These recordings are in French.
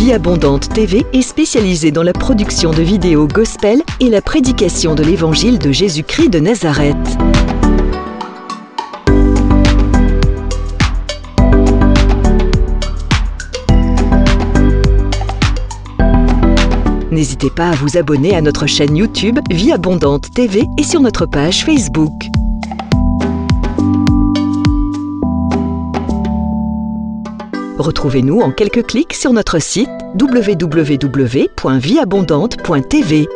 Vie Abondante TV est spécialisée dans la production de vidéos gospel et la prédication de l'évangile de Jésus-Christ de Nazareth. N'hésitez pas à vous abonner à notre chaîne YouTube Vie Abondante TV et sur notre page Facebook. Retrouvez-nous en quelques clics sur notre site www.vieabondante.tv.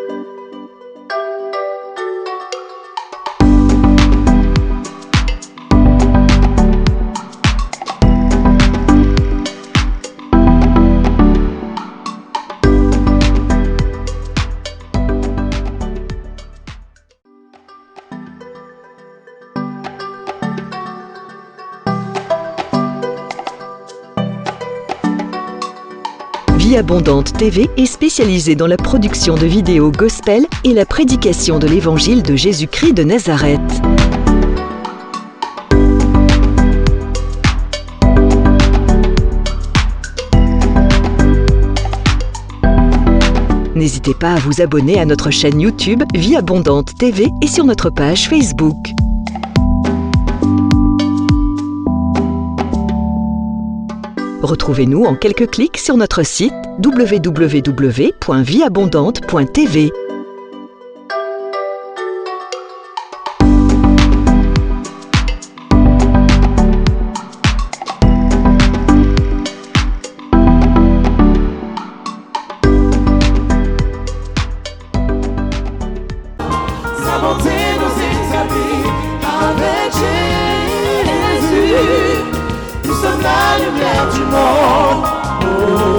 Vie Abondante TV est spécialisée dans la production de vidéos gospel et la prédication de l'évangile de Jésus-Christ de Nazareth. N'hésitez pas à vous abonner à notre chaîne YouTube Vie Abondante TV et sur notre page Facebook. Retrouvez-nous en quelques clics sur notre site www.vieabondante.tv. Sa bonté nous établit avec Jésus. Nous sommes la lumière du monde. Oh, oh,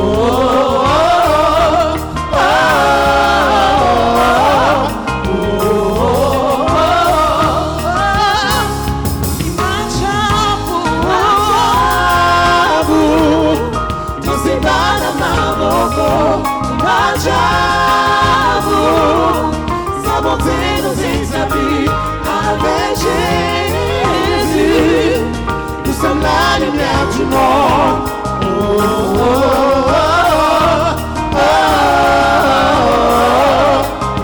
oh, oh, oh, Majabu, tusibana maboko. Majabu, sa bonté nous établit avec Jésus. Nous sommes la lumière du monde. Oh, oh, oh,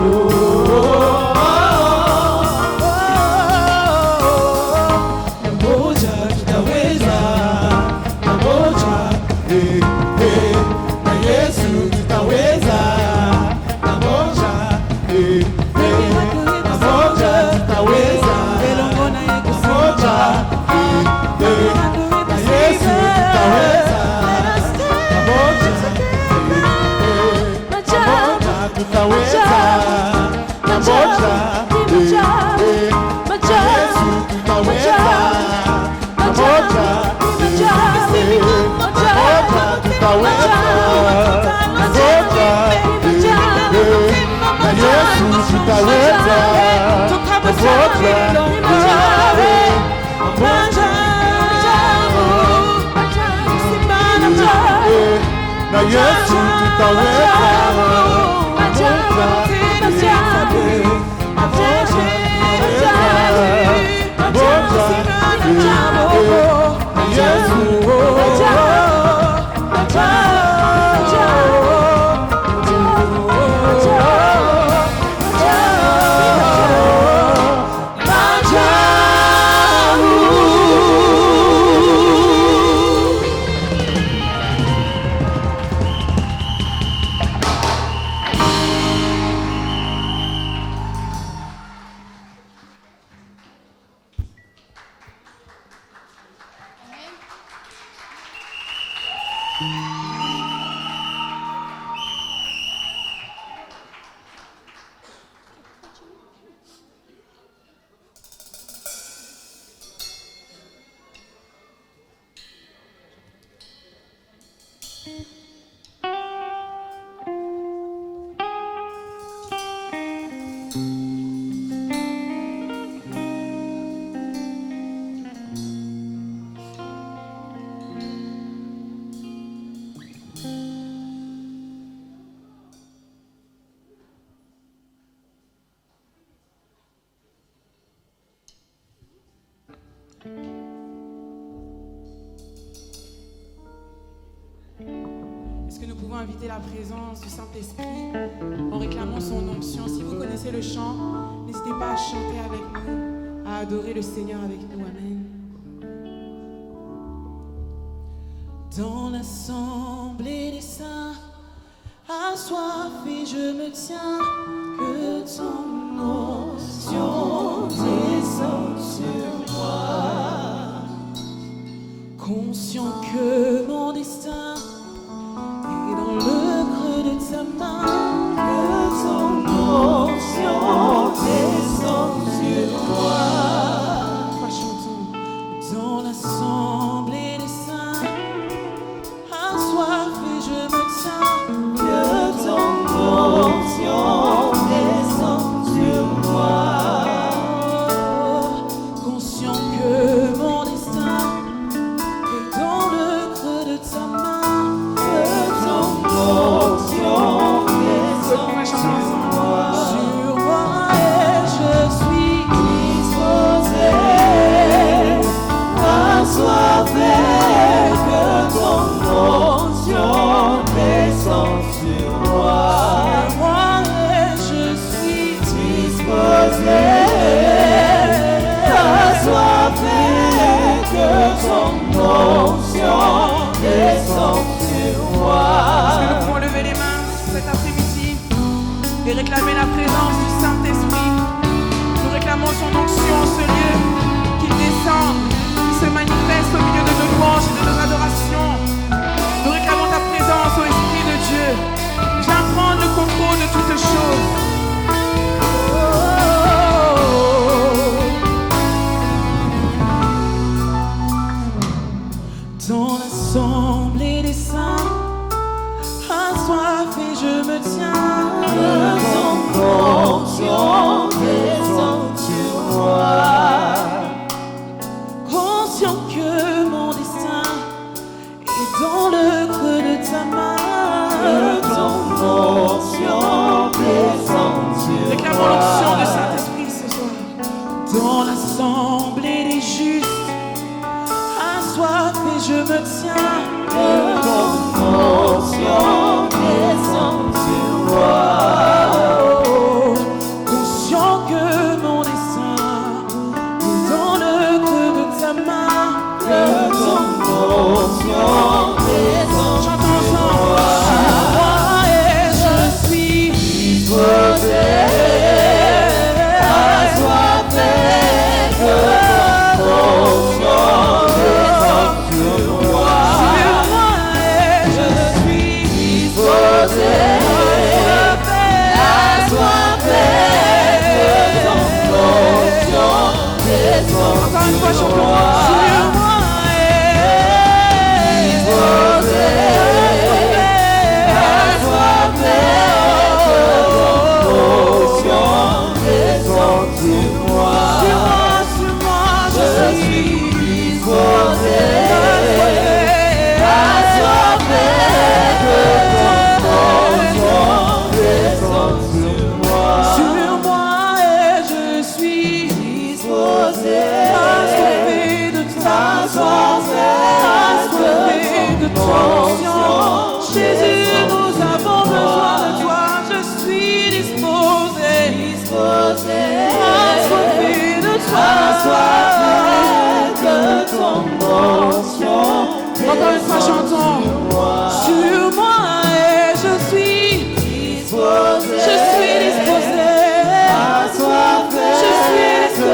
oh, oh, Namoja tutaweza, namoja, na Yesu tutaweza, namoja, namoja tutaweza, namoja, na Yesu tutaweza, namoja, tutaweza, namoja, Yesu tutaweza, namoja, tutaweza, namoja, na Yesu tutaweza, na Yesu pouvons inviter la présence du Saint-Esprit en réclamant son onction. Si vous connaissez le chant, n'hésitez pas à chanter avec nous, à adorer le Seigneur avec nous. Amen. Dans l'assemblée des saints, assoiffé je me tiens, que ton onction descende sur moi. Conscient que mon destin est dans le creux de ta main, que ton onction descende sur moi. Chantons. Dans l'assemblée des saints, assoiffé je me tiens, que ton onction descende sur moi. Conscient que mon destin est dans le creux de ta main, que ton onction descende sur moi. Sur moi et je suis disposé, assoiffé, que ton onction descende sur moi. Sur moi et je suis disposé, assoiffé, que ton onction descende sur moi. Est-ce que nous pouvons lever les mains cet après-midi et réclamer la présence du Saint-Esprit? Nous réclamons son onction en ce lieu, qu'il descende, qu'il se manifeste au milieu de nos louanges et de nos adorations. Nous réclamons ta présence, ô Esprit de Dieu. Viens prendre le contrôle de toutes choses. Dans l'assemblée des saints, assoiffé je me tiens, que ton onction descende sur moi. Conscient que mon destin est dans le creux de ta main, que ton onction descende sur moi. Réclamons l'onction du Saint-Esprit ce soir. Dans l'assemblée des justes, assoiffé je me tiens, que ton onction descende sur moi. Conscient que mon destin est dans le creux de ta main, que ton onction descende sur moi. Sur moi et je suis disposé, assoiffé, que ton onction descende sur moi. Sur moi et je suis disposé, assoiffé, que ton onction descende Encore une fois, sur chantons. moi. Sur moi et disposé, assoiffé, que ton onction descende sur moi. Sur moi, je suis disposé, assoiffé, que ton onction descende sur moi. Sur moi et je suis disposé, assoiffé de ta assoiffé de ton onction. Jésus, nous avons besoin de toi. Je suis disposé, assoiffé de toi, assoiffé, que ton onction. Encore une fois, chantons. Sur moi et je suis disposé, assoiffé, je suis disposé, que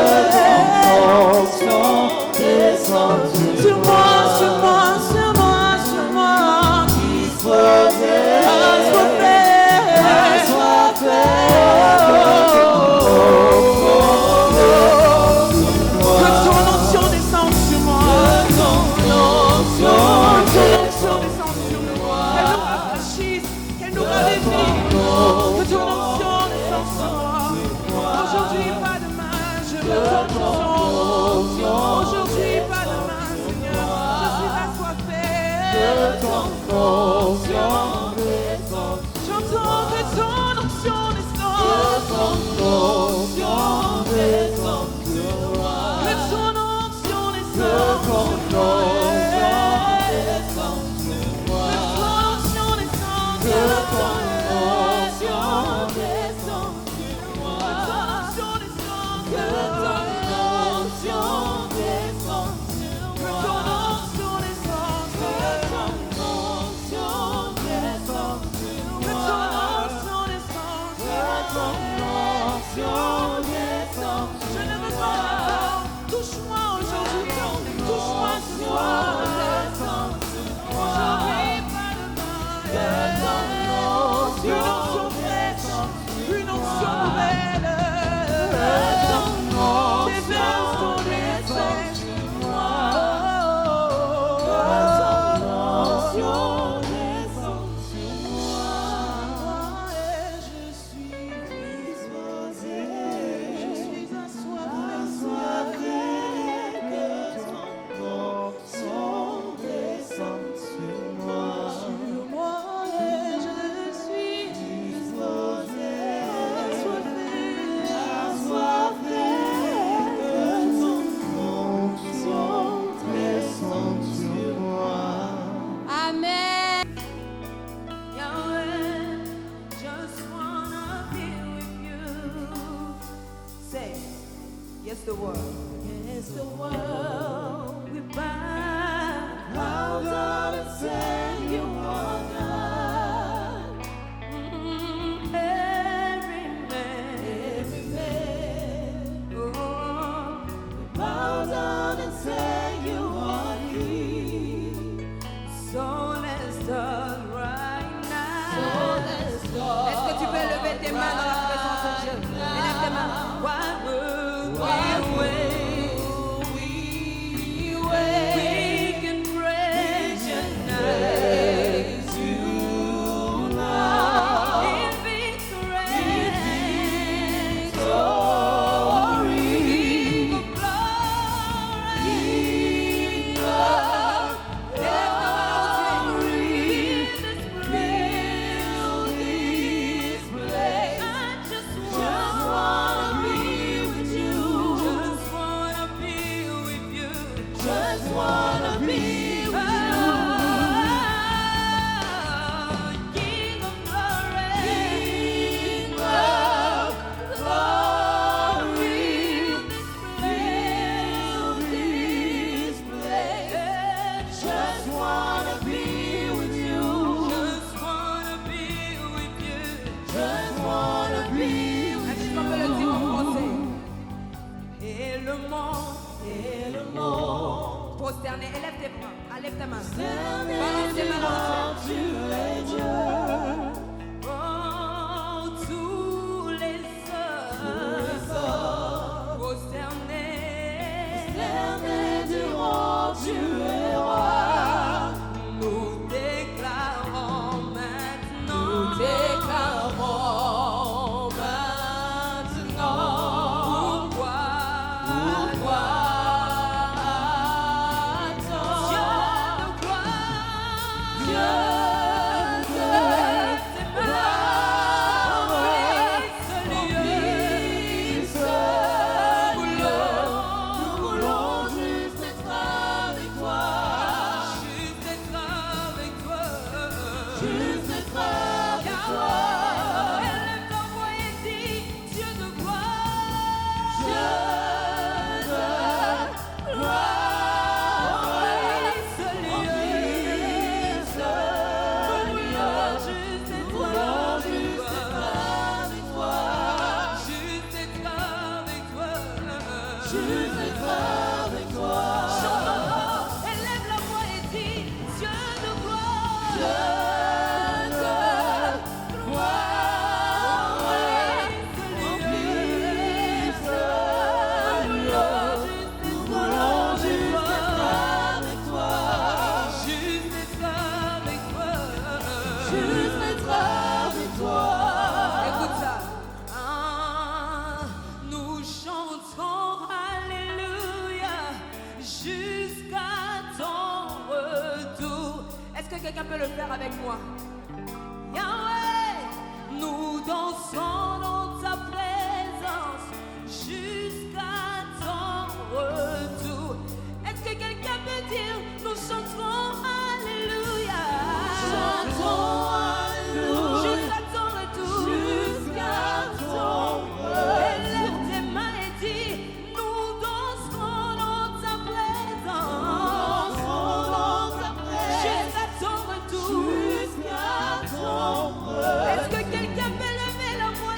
ton onction descende sur moi, sur moi, sur moi, sur moi, disposé, assoiffé, assoiffé, que ton onction descende sur moi, que ton onction descende. Say, yes, the world. Yes, the world We bow down and say you are God. every Every man oh, bow down and say you are King. so let's start right now. So let's start. Est-ce que tu peux lever tes mains dans la présence de Dieu? Élève tes mains. Why would we wait? We We can praise you now. praise you now. In victory. Glory. King of glory. King of glory. Fill this place. I just Just wanna be with you. wanna be with you. Just wanna be with you. King of glory. King of glory. Fill this place. Just wanna be with you. Just wanna be with you. Just wanna be with Est-ce qu'on peut le dire en français? Et le monde prosterné, élève tes bras, lève ta main. Balance tes mains dans le ciel. Oh, tous les hommes prosternés, Diront tu es roi. nous déclarons maintenant. Déclarons maintenant. Pourquoi Pourquoi Dieu attends? de gloire, Dieu de remplis ce lieu. Nous voulons juste être avec toi. juste être avec toi. Juste être avec toi. Élève ta voix et dis, Dieu de gloire, Dieu de gloire. remplis ce lieu. Remplis ce lieu. Juste Nous être voulons avec juste toi. être avec toi. Juste être avec toi. Juste être avec toi. Chante, élève la voix et dis, Dieu de gloire, Dieu de gloire. Remplis ce lieu. Nous voulons juste être avec toi. juste être avec toi. Juste être avec toi. Écoute ça. Ah, nous chantons Alléluia jusqu'à ton retour. Est-ce que quelqu'un peut le faire avec moi? Yahweh, nous dansons dans ta présence jusqu'à ton retour. Est-ce que quelqu'un peut dire, nous chanterons Alléluia Chantons Alléluia. jusqu'à ton retour. Jusqu'à ton retour. Élève tes mains et dis, nous danserons dans ta présence. Dansons dans ta présence. Jusqu'à ton retour. Jusqu'à ton retour. Est-ce que quelqu'un peut lever la voix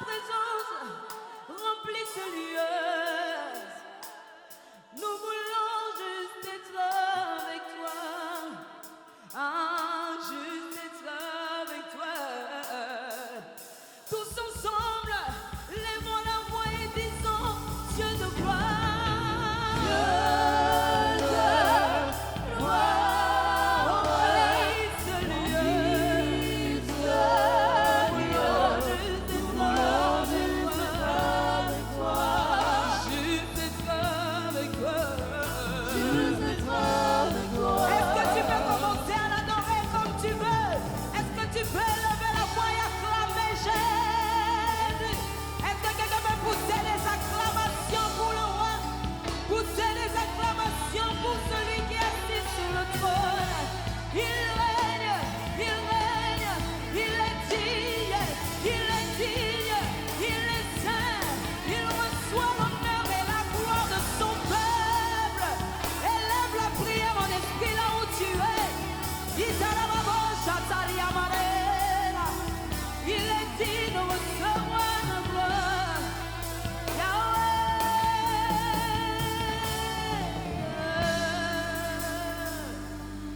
présence remplit ce lieu. Nous voulons juste être avec toi. Ah, juste être avec toi. Tous ensemble, lèvons la voix et disons Dieu de gloire. Dieu de gloire. Remplis ce lieu.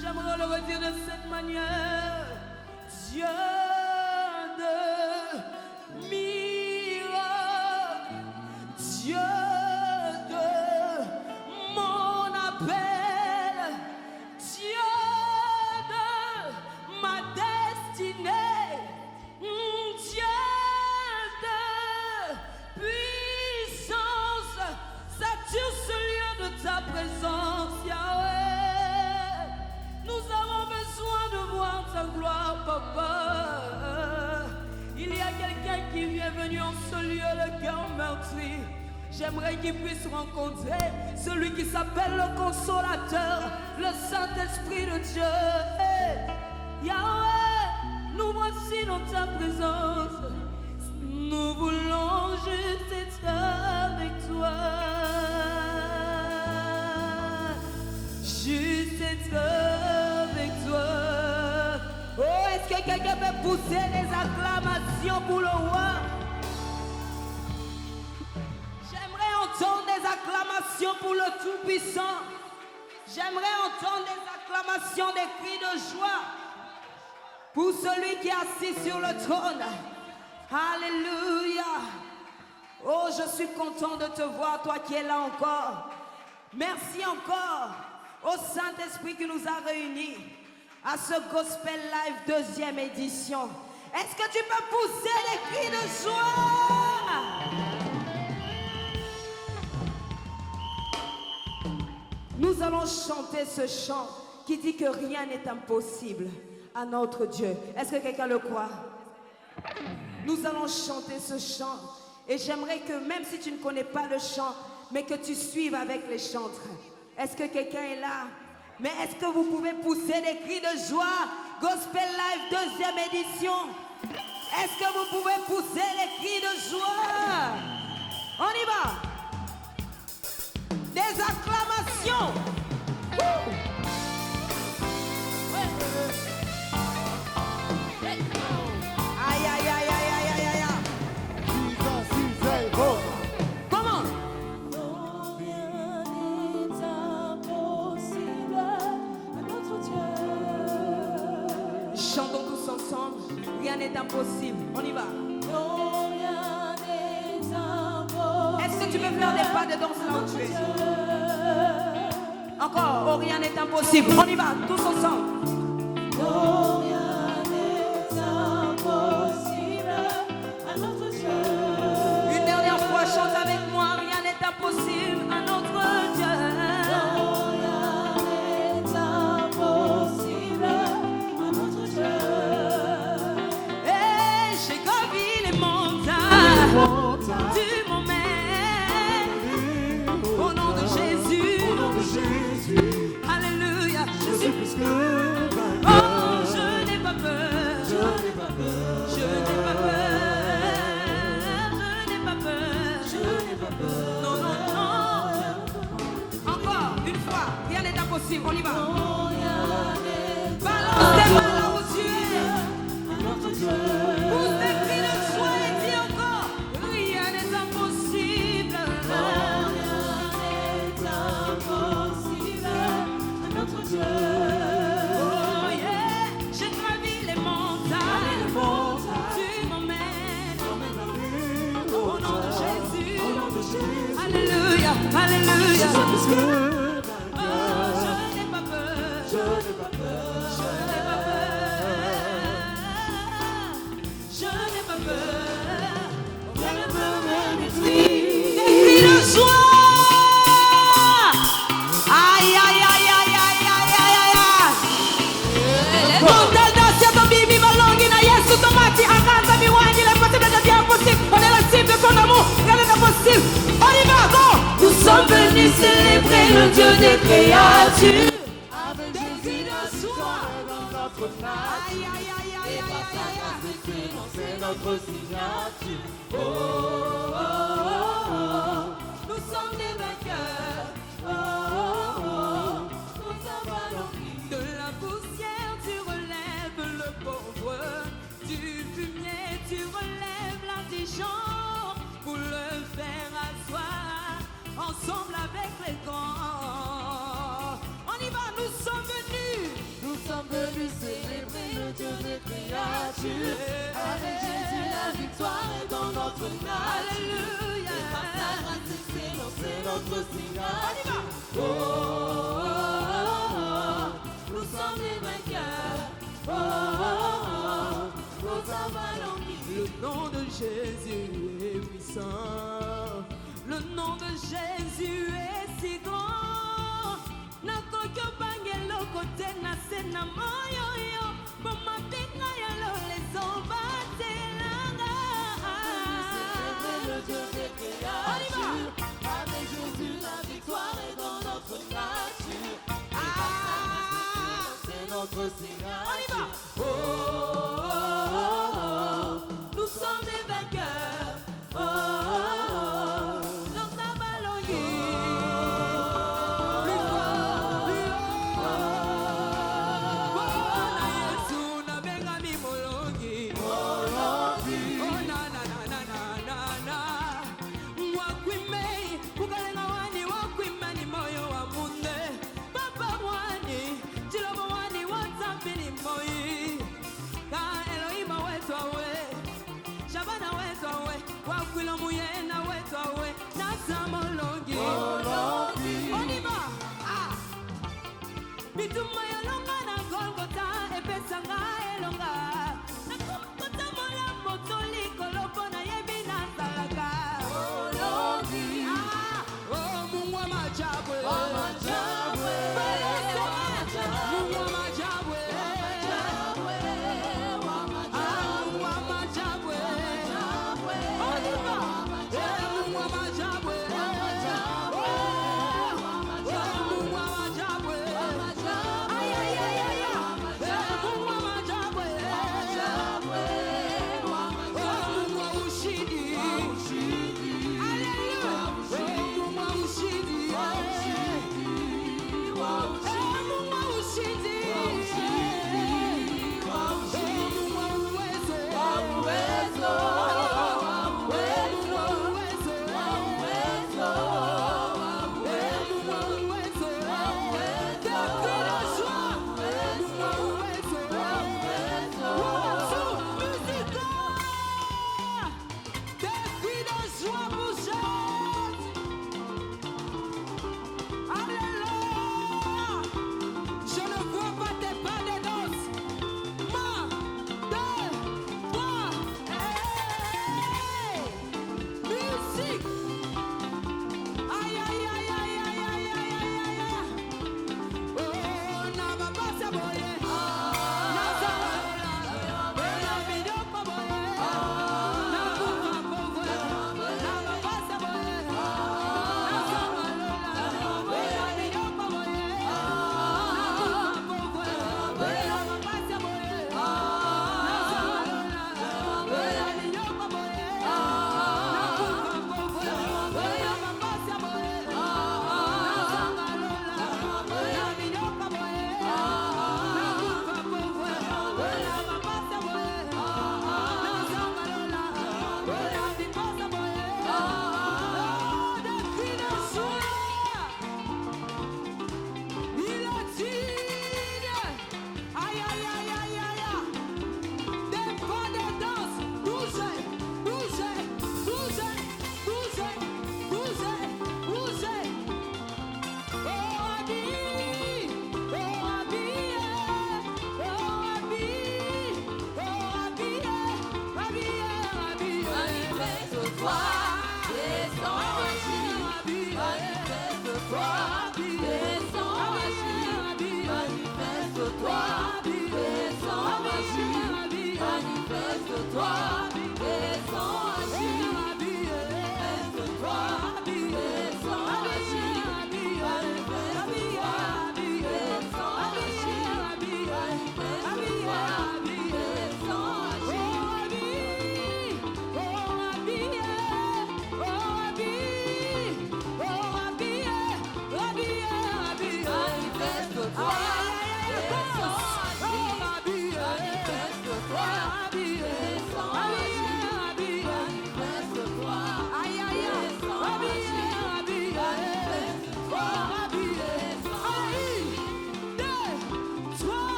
J'aimerais le redire de cette manière. Dieu de miracles, Dieu de mon appel, Dieu de ma destinée, Dieu de puissance, sature ce lieu de ta présence, Yahweh. Nous avons besoin de voir ta gloire, Papa. Il y a quelqu'un qui vient venu en ce lieu, le cœur meurtri. J'aimerais qu'il puisse rencontrer celui qui s'appelle le Consolateur, le Saint-Esprit de Dieu. Hey, Yahweh, nous voici dans ta présence. Nous voulons juste être avec toi. Juste être avec toi. Oh, est-ce que quelqu'un peut pousser les acclamations pour le roi? J'aimerais entendre des acclamations pour le Tout-Puissant. J'aimerais entendre des acclamations, des cris de joie pour celui qui est assis sur le trône. Alléluia. Oh, je suis content de te voir, toi qui es là encore. Merci encore au Saint-Esprit qui nous a réunis à ce Gospel Live 2e édition. Est-ce que tu peux pousser les cris de joie? Nous allons chanter ce chant qui dit que rien n'est impossible à notre Dieu. Est-ce que quelqu'un le croit? Nous allons chanter ce chant et j'aimerais que même si tu ne connais pas le chant, mais que tu suives avec les chantres. Est-ce que quelqu'un est là? Mais est-ce que vous pouvez pousser des cris de joie? Gospel Live 2e édition. Est-ce que vous pouvez pousser les cris de joie? On y va. Des acclamations. Aïe, aïe, aïe, aïe, aïe, aïe, aïe. Comment? Chantons tous ensemble. Rien n'est impossible. On y va. Est-ce que tu peux faire des pas de danse là où tu es? Encore. Oh, rien n'est impossible. On y va. Tous ensemble. Oh, rien n'est impossible à notre Dieu. Une dernière fois, chante avec moi. Rien n'est impossible à notre Dieu. Oh, rien n'est impossible à notre Dieu. Et j'ai gravi les montagnes du moment. Au nom de Jésus. Alléluia. Je suis plus que Alléluia. Je suis Je n'ai pas peur. je n'ai pas peur. Je n'ai pas peur. Je n'ai pas peur. Rien ne peut me détruire. Des cris de joie. Aïe, aïe, aïe, aïe, aïe, aïe, aïe, aïe. Montalda, siamo vivi, ballonghi, na Yesu, tomati, accanto, mi guagni, le possible devient possible. On est la cible de ton amour, rien n'est impossible. On y va, go. Nous sommes venus célébrer le Dieu des créatures. Avec Des Jésus, cris la de joie. victoire est dans notre nature. Aïe, aïe, aïe, aïe, Et par aïe, sa aïe, grâce aïe. d'excellence, c'est notre signature. Oh, oh, oh, oh. Nous sommes des vainqueurs. Oh, oh, oh. Nous avons de la poussière, tu relèves le pauvre. Du fumier, tu relèves l'indigent. Pour le faire asseoir, ensemble avec les grands. On y va, nous sommes venus. Nous sommes venus célébrer le Dieu des créatures. Avec Jésus, la victoire est dans notre nature. Alléluia. Et par sa grâce d'excellence, c'est notre On y signature. va. Oh, oh, oh, oh. Nous sommes des vainqueurs. Oh, oh, oh. Nous avons Le nom de Jésus est puissant. Le nom de Jésus est si grand. Nakoyo bangelo kote na sena moyo yo. Mama tenga ya lo les obatelanga. célébrer le Dieu des On y va. créatures. Avec Jésus, la victoire est dans notre nature. Et par sa grâce d'excellence, c'est notre signature. On y va. Oh, oh, oh, oh. Nous sommes des vainqueurs. Oh, oh, oh. Nous avons plus fort, plus haut. Bwana Yesu na benga mi molongi. Oh na na na na na na na. Wakwime kukalenga wani wakwima ni moyo wa munde. Papa wani chilobo wani whatsapp ni moyi.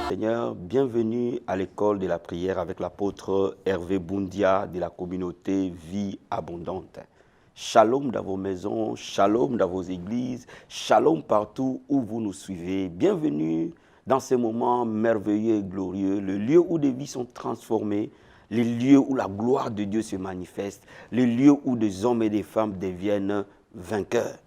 Seigneur, bienvenue à l'école de la prière avec l'apôtre Hervé Boundia de la communauté Vie Abondante. Shalom dans vos maisons, shalom dans vos églises, shalom partout où vous nous suivez. Bienvenue dans ces moments merveilleux et glorieux, le lieu où des vies sont transformées, les lieux où la gloire de Dieu se manifeste, les lieux où des hommes et des femmes deviennent vainqueurs.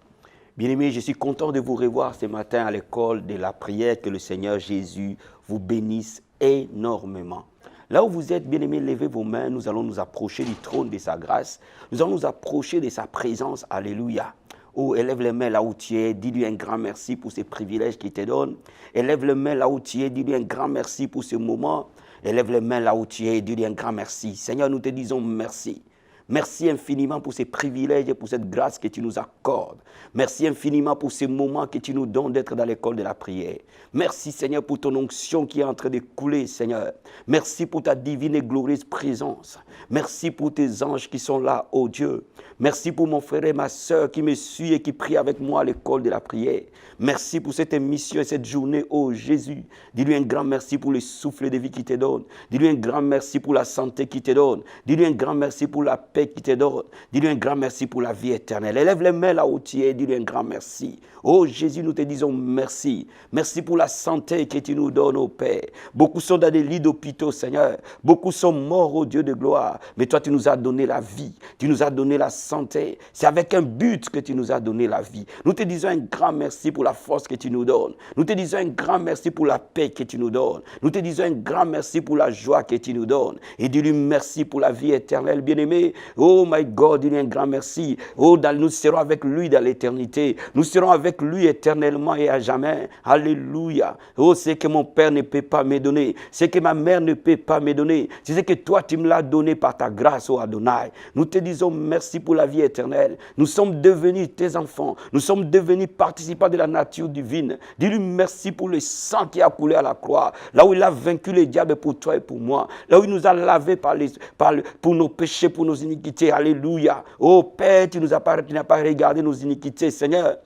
Bien-aimés, je suis content de vous revoir ce matin à l'école de la prière. Que le Seigneur Jésus vous bénisse énormément. Là où vous êtes, bien-aimés, levez vos mains. Nous allons nous approcher du trône de sa grâce. Nous allons nous approcher de sa présence. Alléluia. Oh, élève les mains là où tu es. Dis-lui un grand merci pour ces privilèges qu'il te donne. Élève les mains là où tu es. Dis-lui un grand merci pour ce moment. Élève les mains là où tu es. Dis-lui un grand merci. Seigneur, nous te disons merci. Merci infiniment pour ces privilèges et pour cette grâce que tu nous accordes. Merci infiniment pour ces moments que tu nous donnes d'être dans l'école de la prière. Merci Seigneur pour ton onction qui est en train de couler, Seigneur. Merci pour ta divine et glorieuse présence. Merci pour tes anges qui sont là, ô Dieu. Merci pour mon frère et ma soeur qui me suivent et qui prient avec moi à l'école de la prière. Merci pour cette émission et cette journée, ô Jésus. Dis-lui un grand merci pour le souffle de vie qu'il te donne. Dis-lui un grand merci pour la santé qu'il te donne. Dis-lui un grand merci pour la paix qui te donne. Dis-lui un grand merci pour la vie éternelle. Élève les mains là où tu es. Dis-lui un grand merci. Oh Jésus, nous te disons merci. Merci pour la santé que tu nous donnes, ô Père. Beaucoup sont dans des lits d'hôpitaux, Seigneur. Beaucoup sont morts, ô Dieu de gloire. Mais toi, tu nous as donné la vie. Tu nous as donné la santé. C'est avec un but que tu nous as donné la vie. Nous te disons un grand merci pour la force que tu nous donnes. Nous te disons un grand merci pour la paix que tu nous donnes. Nous te disons un grand merci pour la joie que tu nous donnes. Et dis-lui merci pour la vie éternelle, bien-aimé. Oh my God, dis-lui un grand merci. Oh, nous serons avec lui dans l'éternité. Nous serons avec lui éternellement et à jamais. Alléluia. Oh, c'est que mon Père ne peut pas me donner. C'est que ma mère ne peut pas me donner. C'est ce que toi, tu me l'as donné par ta grâce, oh Adonai. Nous te disons merci pour la vie éternelle. Nous sommes devenus tes enfants. Nous sommes devenus participants de la nature divine. Dis-lui merci pour le sang qui a coulé à la croix. Là où il a vaincu le diable pour toi et pour moi. Là où il nous a lavé pour nos péchés, pour nos iniquités. Alléluia. Oh Père, tu n'as pas regardé nos iniquités, Seigneur.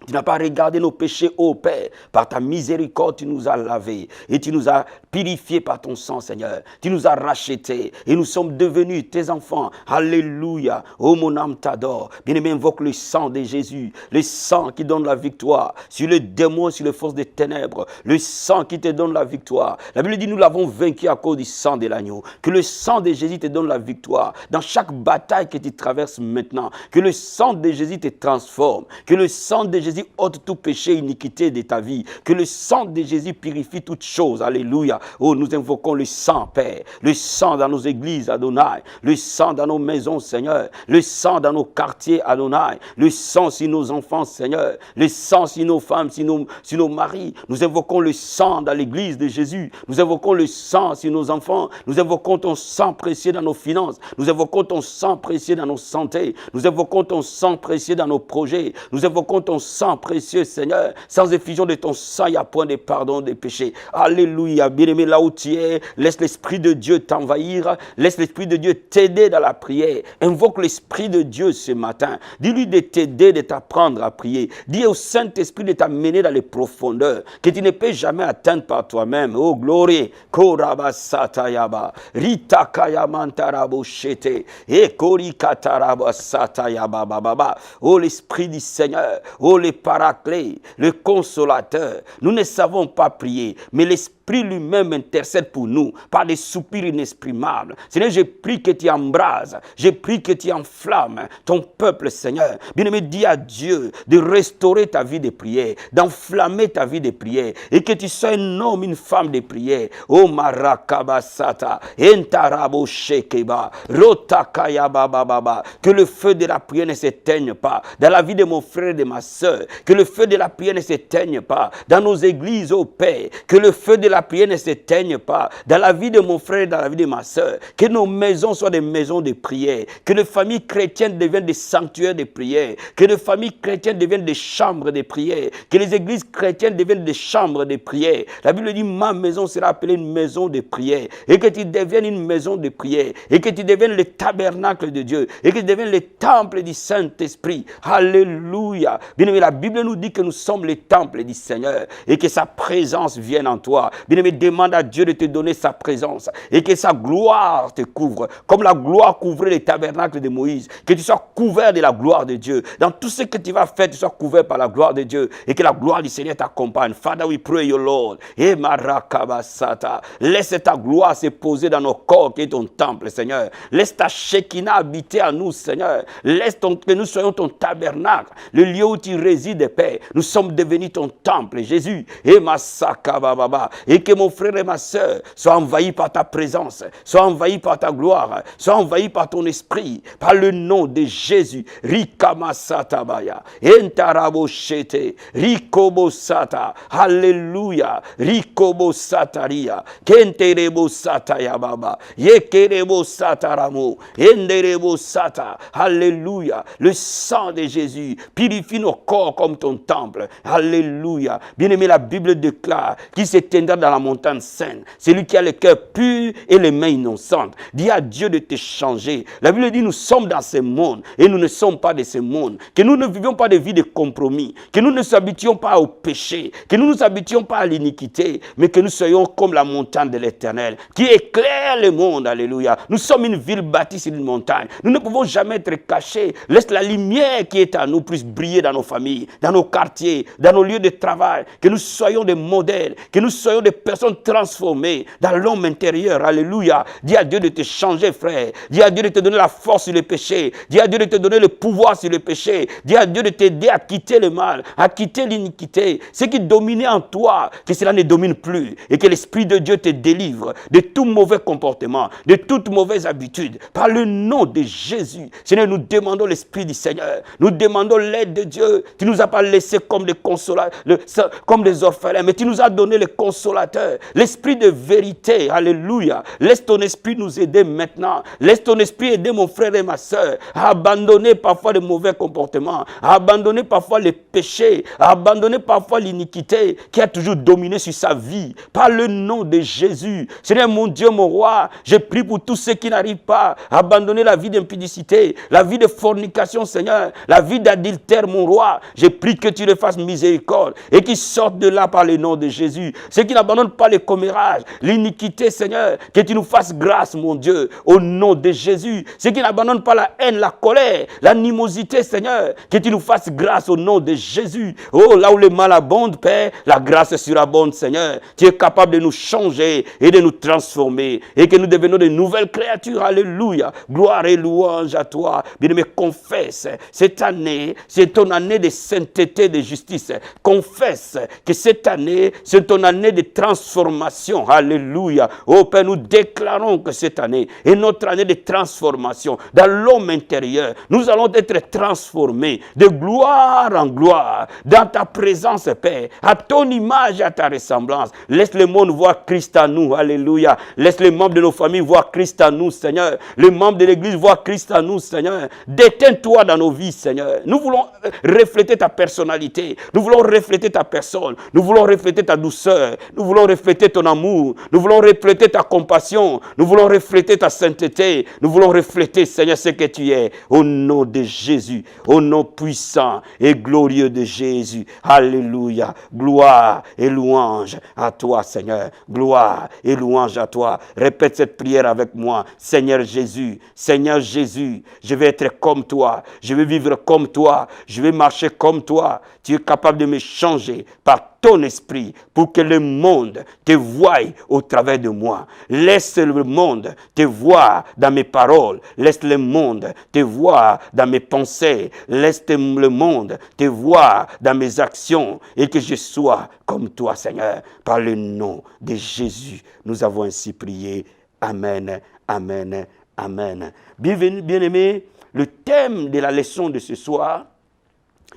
Tu n'as pas regardé nos péchés, ô Père. Par ta miséricorde, tu nous as lavés. Et tu nous as purifiés par ton sang, Seigneur. Tu nous as rachetés. Et nous sommes devenus tes enfants. Alléluia. Oh, mon âme t'adore. Bien-aimé, invoque le sang de Jésus. Le sang qui donne la victoire sur les démons, sur les forces des ténèbres. Le sang qui te donne la victoire. La Bible dit, nous l'avons vaincu à cause du sang de l'agneau. Que le sang de Jésus te donne la victoire. Dans chaque bataille que tu traverses maintenant. Que le sang de Jésus te transforme. Que le sang de Jésus ôte tout péché, iniquité de ta vie. Que le sang de Jésus purifie toutes choses. Alléluia. Oh, nous invoquons le sang, Père. Le sang dans nos églises, Adonai. Le sang dans nos maisons, Seigneur. Le sang dans nos quartiers, Adonai. Le sang sur nos enfants, Seigneur. Le sang sur nos femmes, sur nos maris. Nous invoquons le sang dans l'église de Jésus. Nous invoquons le sang sur nos enfants. Nous invoquons ton sang précieux dans nos finances. Nous invoquons ton sang précieux dans nos santé. Nous invoquons ton sang précieux dans nos projets. Nous invoquons ton sang précieux, Seigneur. Sans effusion de ton sang, il n'y a point de pardon des péchés. Alléluia. Bien-aimé, là où tu es, laisse l'Esprit de Dieu t'envahir. Laisse l'Esprit de Dieu t'aider dans la prière. Invoque l'Esprit de Dieu ce matin. Dis-lui de t'aider, de t'apprendre à prier. Dis au Saint-Esprit de t'amener dans les profondeurs que tu ne peux jamais atteindre par toi-même. Oh, gloire. Korabasatayaba. Ritakayamantaraboshete. Ekorikatarabasatayaba baba. Oh, l'Esprit du Seigneur. Oh, le Paraclet, le Consolateur. Nous ne savons pas prier, mais l'Esprit l'Esprit lui-même intercède pour nous par des soupirs inexprimables. Seigneur, je prie que tu embrases, je prie que tu enflammes ton peuple, Seigneur. Bien-aimé, dis à Dieu de restaurer ta vie de prière, d'enflammer ta vie de prière, et que tu sois un homme, une femme de prière. Oh Marakabasata, Entarabo Shekeba, Rotakaya Baba, que le feu de la prière ne s'éteigne pas dans la vie de mon frère et de ma soeur, que le feu de la prière ne s'éteigne pas dans nos églises, au Père, que le feu de la prière ne s'éteigne pas dans la vie de mon frère et dans la vie de ma soeur, que nos maisons soient des maisons de prière, que les familles chrétiennes deviennent des sanctuaires de prière, que les familles chrétiennes deviennent des chambres de prière, que les églises chrétiennes deviennent des chambres de prière. La Bible dit, ma maison sera appelée une maison de prière, et que tu deviennes une maison de prière, et que tu deviennes le tabernacle de Dieu, et que tu deviennes le temple du Saint-Esprit. Alléluia. Bien-aimé, la Bible nous dit que nous sommes les temples du Seigneur, et que sa présence vienne en toi. Bien-aimé, demande à Dieu de te donner sa présence, et que sa gloire te couvre, comme la gloire couvrait les tabernacles de Moïse, que tu sois couvert de la gloire de Dieu. Dans tout ce que tu vas faire, tu sois couvert par la gloire de Dieu, et que la gloire du Seigneur t'accompagne. Father, we pray, your Lord. Et Marakabasata, laisse ta gloire se poser dans nos corps, qui est ton temple, Seigneur. Laisse ta Shekinah habiter à nous, Seigneur. Laisse que nous soyons ton tabernacle, le lieu où tu résides, Père. Nous sommes devenus ton temple, Jésus. Et Masakababa, et que mon frère et ma soeur soient envahis par ta présence, soient envahis par ta gloire, soient envahis par ton esprit, par le nom de Jésus. Rikamasatabaya, Entaraboshete, Rikobosata, Alléluia, Rikobosataria, Kenterebosataya Baba, Yekerebosataramu, Enderebosata, Alléluia. Le sang de Jésus purifie nos corps comme ton temple. Alléluia. Bien-aimé, la Bible déclare qu'il s'éteindra dans la montagne sainte celui qui a le cœur pur et les mains innocentes. Dis à Dieu de te changer. La Bible dit, nous sommes dans ce monde et nous ne sommes pas de ce monde. Que nous ne vivions pas de vie de compromis, que nous ne nous habituions pas au péché, que nous ne nous habituions pas à l'iniquité, mais que nous soyons comme la montagne de l'Éternel qui éclaire le monde. Alléluia. Nous sommes une ville bâtie sur une montagne. Nous ne pouvons jamais être cachés. Laisse la lumière qui est à nous puisse briller dans nos familles, dans nos quartiers, dans nos lieux de travail. Que nous soyons des modèles, que nous soyons des personnes transformées dans l'homme intérieur. Alléluia. Dis à Dieu de te changer, frère. Dis à Dieu de te donner la force sur le péché. Dis à Dieu de te donner le pouvoir sur le péché. Dis à Dieu de t'aider à quitter le mal, à quitter l'iniquité. Ce qui dominait en toi, que cela ne domine plus. Et que l'Esprit de Dieu te délivre de tout mauvais comportement, de toute mauvaise habitude. Par le nom de Jésus. Seigneur, nous demandons l'Esprit du Seigneur. Nous demandons l'aide de Dieu. Tu ne nous as pas laissés comme des consolateurs, comme des orphelins, mais tu nous as donné le consolateur, l'Esprit de vérité. Alléluia. Laisse ton Esprit nous aider maintenant. Laisse ton Esprit aider mon frère et ma soeur à abandonner parfois de mauvais comportements, à abandonner parfois les péchés, à abandonner parfois l'iniquité qui a toujours dominé sur sa vie. Par le nom de Jésus. Seigneur mon Dieu, mon roi, je prie pour tous ceux qui n'arrivent pas à abandonner la vie d'impudicité, la vie de fornication, Seigneur, la vie d'adultère, mon roi. Je prie que tu les fasses miséricorde et qu'ils sortent de là par le nom de Jésus. Ceux qui n'abandonnent pas les commérages, l'iniquité, Seigneur, que tu nous fasses grâce, mon Dieu, au nom de Jésus. Ceux qui n'abandonnent pas la haine, la colère, l'animosité, Seigneur, que tu nous fasses grâce au nom de Jésus. Oh, là où le mal abonde, Père, la grâce surabonde, Seigneur. Tu es capable de nous changer et de nous transformer et que nous devenons de nouvelles créatures. Alléluia. Gloire et louange à toi. Bien-aimé, confesse, cette année, c'est ton année de sainteté, de justice. Confesse que cette année, c'est ton année de transformation. Alléluia. Oh Père, nous déclarons que cette année est notre année de transformation dans l'homme intérieur. Nous allons être transformés de gloire en gloire dans ta présence, Père, à ton image et à ta ressemblance. Laisse le monde voir Christ en nous. Alléluia. Laisse les membres de nos familles voir Christ en nous, Seigneur. Les membres de l'Église voir Christ en nous, Seigneur. Déteins-toi dans nos vies, Seigneur. Nous voulons refléter ta personnalité. Nous voulons refléter ta personne. Nous voulons refléter ta douceur. Nous voulons refléter ton amour. Nous voulons refléter ta compassion. Nous voulons refléter ta sainteté. Nous voulons refléter, Seigneur, ce que tu es. Au nom de Jésus. Au nom puissant et glorieux de Jésus. Alléluia. Gloire et louange à toi, Seigneur. Gloire et louange à toi. Répète cette prière avec moi. Seigneur Jésus, je vais être comme toi. Je vais vivre comme toi. Je vais marcher comme toi. Tu es capable de me changer par ton esprit pour que le monde te voie au travers de moi. Laisse le monde te voir dans mes paroles. Laisse le monde te voir dans mes pensées. Laisse le monde te voir dans mes actions et que je sois comme toi, Seigneur. Par le nom de Jésus, nous avons ainsi prié. Amen, amen, amen. Bien-aimés, le thème de la leçon de ce soir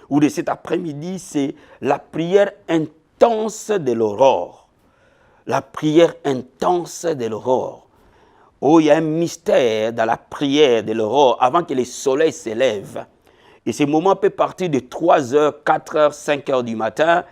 ou de cet après-midi, c'est la prière intense de l'aurore. La prière intense de l'aurore. Oh, il y a un mystère dans la prière de l'aurore avant que le soleil s'élève. Et ce moment peut partir de 3h, 4h, 5h du matin,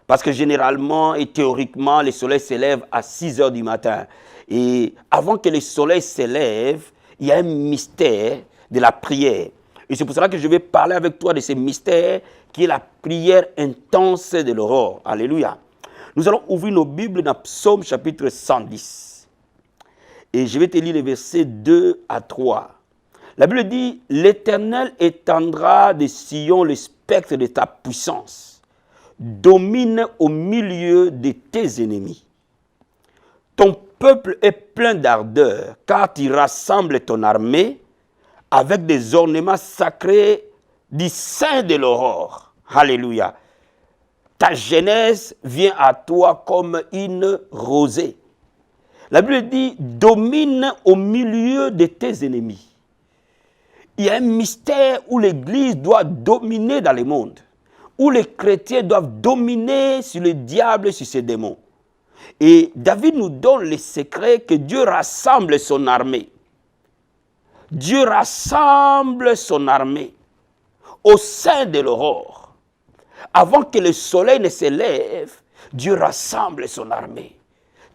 parce que généralement et théoriquement, le soleil s'élève à 6h du matin. Et avant que le soleil s'élève, il y a un mystère de la prière. Et c'est pour cela que je vais parler avec toi de ce mystère qui est la prière intense de l'aurore. Alléluia. Nous allons ouvrir nos Bibles dans Psaume chapitre 110. Et je vais te lire les versets 2 à 3. La Bible dit, « L'Éternel étendra de Sion le spectre de ta puissance. Domine au milieu de tes ennemis. Ton peuple est plein d'ardeur, car tu rassembles ton armée avec des ornements sacrés du sein de l'aurore. » Alléluia. Ta jeunesse vient à toi comme une rosée. La Bible dit, domine au milieu de tes ennemis. Il y a un mystère où l'Église doit dominer dans le monde, où les chrétiens doivent dominer sur le diable et sur ses démons. Et David nous donne le secret que Dieu rassemble son armée. Dieu rassemble son armée au sein de l'aurore. Avant que le soleil ne s'élève, Dieu rassemble son armée.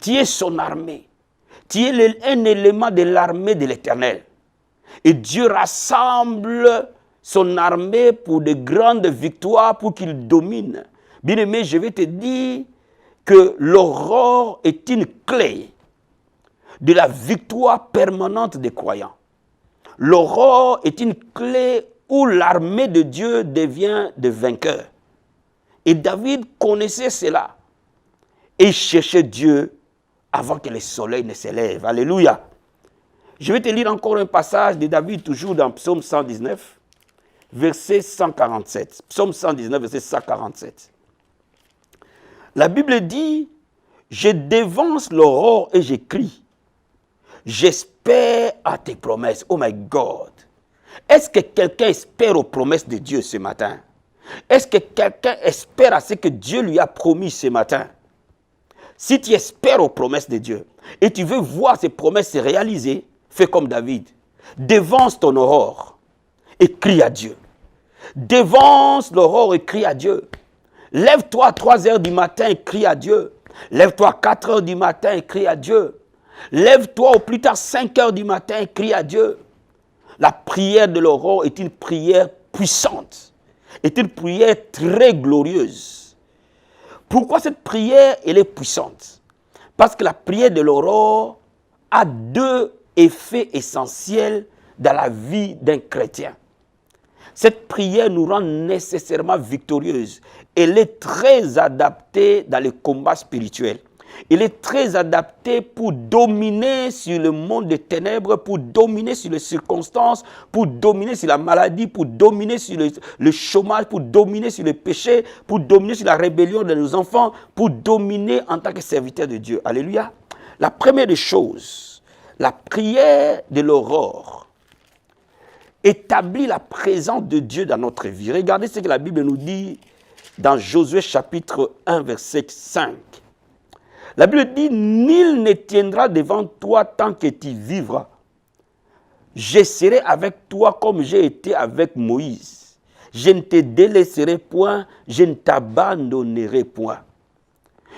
Tu es son armée. Tu es un élément de l'armée de l'Éternel. Et Dieu rassemble son armée pour de grandes victoires, pour qu'il domine. Bien-aimé, je vais te dire que l'aurore est une clé de la victoire permanente des croyants. L'aurore est une clé où l'armée de Dieu devient de vainqueurs. Et David connaissait cela. Et il cherchait Dieu avant que le soleil ne s'élève. Alléluia. Je vais te lire encore un passage de David, toujours dans Psaume 119, verset 147. Psaume 119, verset 147. La Bible dit, « Je dévance l'aurore et j'écris. J'espère à tes promesses. » Oh my God. Est-ce que quelqu'un espère aux promesses de Dieu ce matin? Est-ce que quelqu'un espère à ce que Dieu lui a promis ce matin? Si tu espères aux promesses de Dieu et tu veux voir ces promesses se réaliser, fais comme David. Dévance ton aurore et crie à Dieu. Dévance l'aurore et crie à Dieu. Lève-toi à 3h du matin et crie à Dieu. Lève-toi à 4h du matin et crie à Dieu. Lève-toi au plus tard 5h du matin et crie à Dieu. La prière de l'aurore est une prière puissante, est une prière très glorieuse. Pourquoi cette prière elle est puissante? Parce que la prière de l'aurore a deux effets essentiels dans la vie d'un chrétien. Cette prière nous rend nécessairement victorieuses. Elle est très adaptée dans le combat spirituel. Elle est très adaptée pour dominer sur le monde des ténèbres, pour dominer sur les circonstances, pour dominer sur la maladie, pour dominer sur le chômage, pour dominer sur le péché, pour dominer sur la rébellion de nos enfants, pour dominer en tant que serviteur de Dieu. Alléluia. La première des choses, la prière de l'aurore établit la présence de Dieu dans notre vie. Regardez ce que la Bible nous dit dans Josué chapitre 1, verset 5. La Bible dit, « Nul ne tiendra devant toi tant que tu vivras. Je serai avec toi comme j'ai été avec Moïse. Je ne te délaisserai point, je ne t'abandonnerai point. »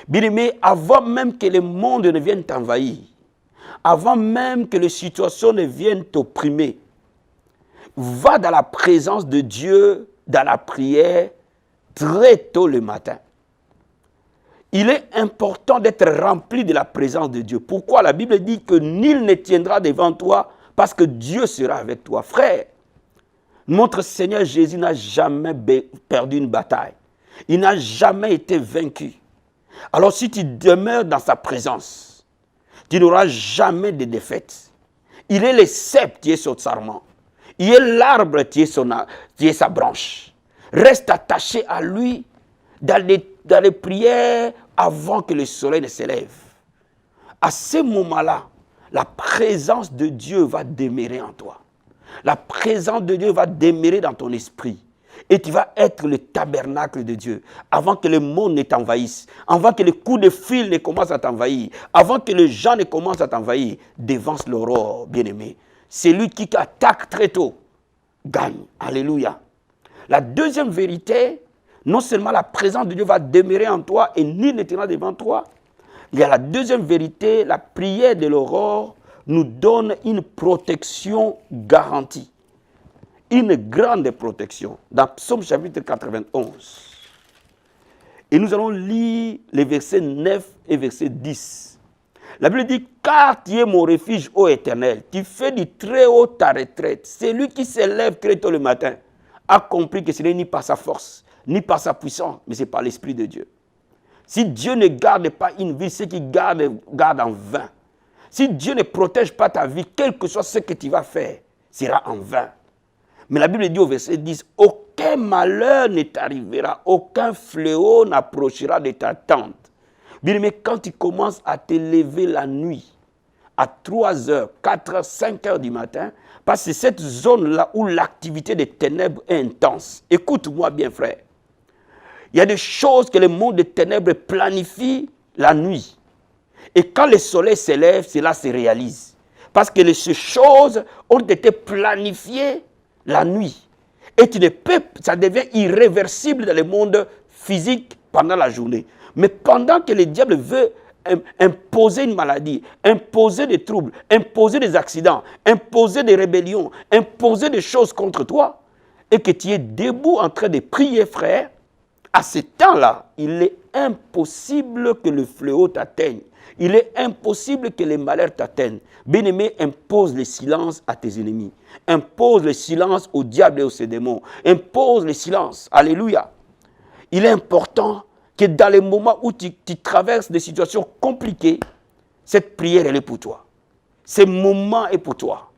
Bien-aimé, avant même que le monde ne vienne t'envahir, avant même que les situations ne viennent t'opprimer, va dans la présence de Dieu, dans la prière, très tôt le matin. Il est important d'être rempli de la présence de Dieu. Pourquoi? La Bible dit que nul ne tiendra devant toi parce que Dieu sera avec toi. Frère, notre Seigneur Jésus n'a jamais perdu une bataille. Il n'a jamais été vaincu. Alors si tu demeures dans sa présence, tu n'auras jamais de défaite. Il est le cep, tu es son sarment. Il est l'arbre, tu es sa branche. Reste attaché à lui dans les prières avant que le soleil ne s'élève. À ce moment-là, la présence de Dieu va demeurer en toi. La présence de Dieu va demeurer dans ton esprit. Et tu vas être le tabernacle de Dieu. Avant que le monde ne t'envahisse. Avant que les coups de fil ne commencent à t'envahir. Avant que les gens ne commencent à t'envahir. Dévance l'aurore, bien-aimé. C'est lui qui attaque très tôt. Gagne. Alléluia. La deuxième vérité, non seulement la présence de Dieu va demeurer en toi et nul ne t'ira devant toi. Il y a la deuxième vérité, la prière de l'aurore nous donne une protection garantie. Une grande protection. Dans Psaume chapitre 91. Et nous allons lire les versets 9 et verset 10. La Bible dit, car tu es mon refuge, ô Éternel, tu fais du très haut ta retraite. Celui qui s'élève très tôt le matin a compris que ce n'est ni par sa force, ni par sa puissance, mais c'est par l'Esprit de Dieu. Si Dieu ne garde pas une vie, ceux qui gardent en vain. Si Dieu ne protège pas ta vie, quel que soit ce que tu vas faire, sera en vain. Mais la Bible dit au verset 10, aucun malheur ne t'arrivera, aucun fléau n'approchera de ta tente. Bien aimé, quand tu commences à te lever la nuit, à 3h, 4h, 5h du matin, parce que c'est cette zone-là où l'activité des ténèbres est intense. Écoute-moi bien, frère. Il y a des choses que le monde des ténèbres planifie la nuit. Et quand le soleil s'élève, cela se réalise. Parce que ces choses ont été planifiées la nuit. Et tu ne peux, ça devient irréversible dans le monde physique pendant la journée. Mais pendant que le diable veut imposer une maladie, imposer des troubles, imposer des accidents, imposer des rébellions, imposer des choses contre toi, et que tu es debout en train de prier, frère, à ce temps-là, il est impossible que le fléau t'atteigne. Il est impossible que les malheurs t'atteignent. Bien-aimé, impose le silence à tes ennemis. Impose le silence au diable et aux ses démons. Impose le silence. Alléluia. Il est important que dans les moments où tu traverses des situations compliquées, cette prière, elle est pour toi. Ce moment est pour toi.